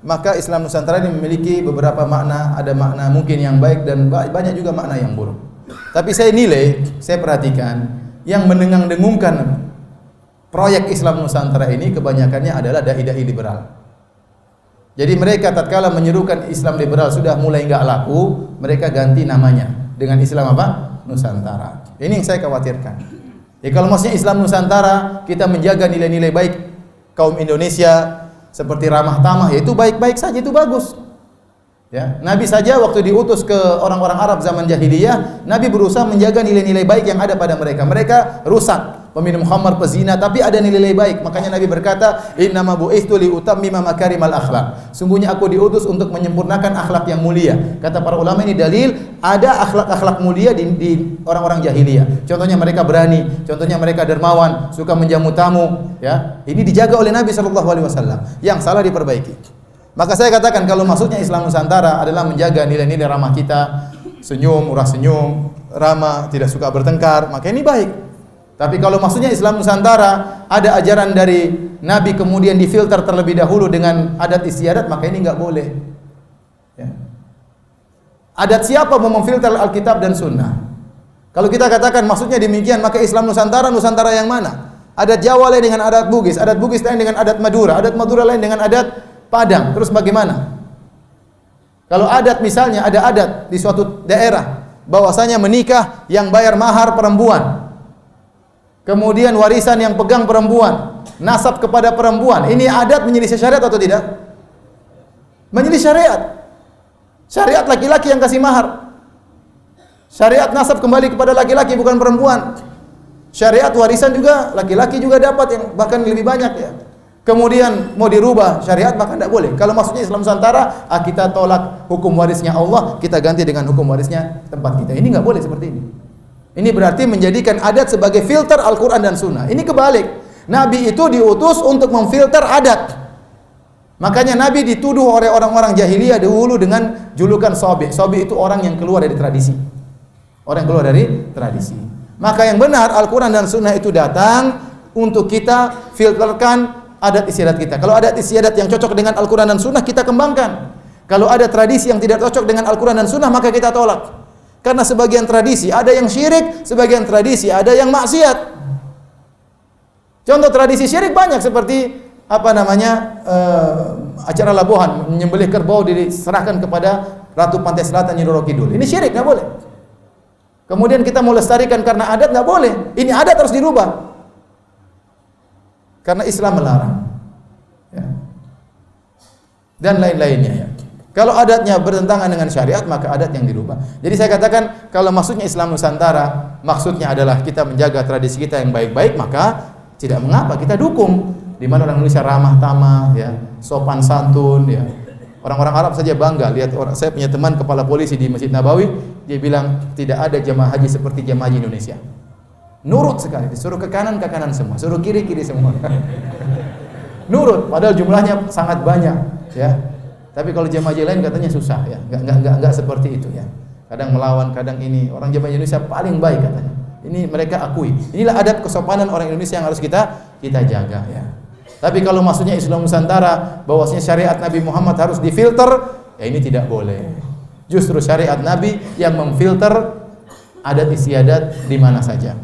maka Islam Nusantara ini memiliki beberapa makna, ada makna mungkin yang baik dan banyak juga makna yang buruk. Tapi saya perhatikan yang mendengung-dengungkan proyek Islam Nusantara ini kebanyakannya adalah dai-dai liberal. Jadi mereka tatkala menyerukan Islam liberal sudah mulai enggak laku, mereka ganti namanya dengan Islam apa? Nusantara. Ini yang saya khawatirkan. Ya kalau maksudnya Islam Nusantara, kita menjaga nilai-nilai baik kaum Indonesia seperti ramah tamah, ya itu baik-baik saja, itu bagus. Ya, Nabi saja waktu diutus ke orang-orang Arab zaman jahiliyah, Nabi berusaha menjaga nilai-nilai baik yang ada pada mereka. Mereka rusak, peminum khamar, pezina, tapi ada nilai baik. Makanya Nabi berkata, "Innama bu'itsu li utammima makarimal akhlak." Sungguhnya aku diutus untuk menyempurnakan akhlak yang mulia. Kata para ulama ini dalil ada akhlak-akhlak mulia di orang-orang jahiliyah. Contohnya mereka berani, contohnya mereka dermawan, suka menjamu tamu, ya. Ini dijaga oleh Nabi sallallahu alaihi wasallam. Yang salah diperbaiki. Maka saya katakan kalau maksudnya Islam Nusantara adalah menjaga nilai-nilai ramah kita, senyum, murah senyum, ramah, tidak suka bertengkar, maka ini baik. Tapi kalau maksudnya Islam Nusantara ada ajaran dari Nabi kemudian difilter terlebih dahulu dengan adat istiadat, maka ini enggak boleh. Ya. Adat siapa mau memfilter Alkitab dan Sunnah? Kalau kita katakan maksudnya demikian, maka Islam Nusantara, Nusantara yang mana? Adat Jawa lain dengan adat Bugis lain dengan adat Madura lain dengan adat Padang. Terus bagaimana? Kalau adat misalnya ada adat di suatu daerah bahwasanya menikah yang bayar mahar perempuan. Kemudian warisan yang pegang perempuan, nasab kepada perempuan. Ini adat menyelisih syariat atau tidak? Menyelisih syariat. Syariat laki-laki yang kasih mahar. Syariat nasab kembali kepada laki-laki bukan perempuan. Syariat warisan juga laki-laki juga dapat yang bahkan lebih banyak ya. Kemudian mau dirubah syariat maka tidak boleh. Kalau maksudnya Islam Nusantara, kita tolak hukum warisnya Allah, kita ganti dengan hukum warisnya tempat kita. Ini nggak boleh seperti ini. Ini berarti menjadikan adat sebagai filter Al-Quran dan Sunnah. Ini kebalik. Nabi itu diutus untuk memfilter adat. Makanya Nabi dituduh oleh orang-orang jahiliyah dahulu dengan julukan sobi. Sobi itu orang yang keluar dari tradisi. Orang yang keluar dari tradisi. Maka yang benar Al-Quran dan Sunnah itu datang untuk kita filterkan adat istiadat kita. Kalau adat istiadat yang cocok dengan Al-Quran dan Sunnah, kita kembangkan. Kalau ada tradisi yang tidak cocok dengan Al-Quran dan Sunnah, maka kita tolak. Karena sebagian tradisi ada yang syirik, sebagian tradisi ada yang maksiat. Contoh tradisi syirik banyak seperti acara labuhan, menyembelih kerbau diserahkan kepada Ratu Pantai Selatan Nyi Roro Kidul. Ini syirik, nggak boleh. Kemudian kita mau lestarikan karena adat, nggak boleh. Ini adat harus dirubah. Karena Islam melarang, ya. Dan lain-lainnya ya. Kalau adatnya bertentangan dengan syariat, maka adat yang dirubah. Jadi saya katakan, kalau maksudnya Islam Nusantara, maksudnya adalah kita menjaga tradisi kita yang baik-baik, maka tidak mengapa kita dukung. Di mana orang Indonesia ramah tamah, ya, sopan santun, ya. Orang-orang Arab saja bangga lihat orang. Saya punya teman kepala polisi di Masjid Nabawi, dia bilang tidak ada jemaah haji seperti jemaah haji Indonesia. Nurut sekali, disuruh ke kanan semua, suruh kiri semua. Nurut, padahal jumlahnya sangat banyak, ya. Tapi kalau jemaah haji lain katanya susah, ya. Enggak seperti itu, ya. Kadang melawan, kadang ini. Orang jemaah Indonesia paling baik katanya. Ini mereka akui. Inilah adat kesopanan orang Indonesia yang harus kita jaga, ya. Tapi kalau maksudnya Islam Nusantara, bahwasanya syariat Nabi Muhammad harus difilter, ya ini tidak boleh. Justru syariat Nabi yang memfilter adat istiadat di mana saja.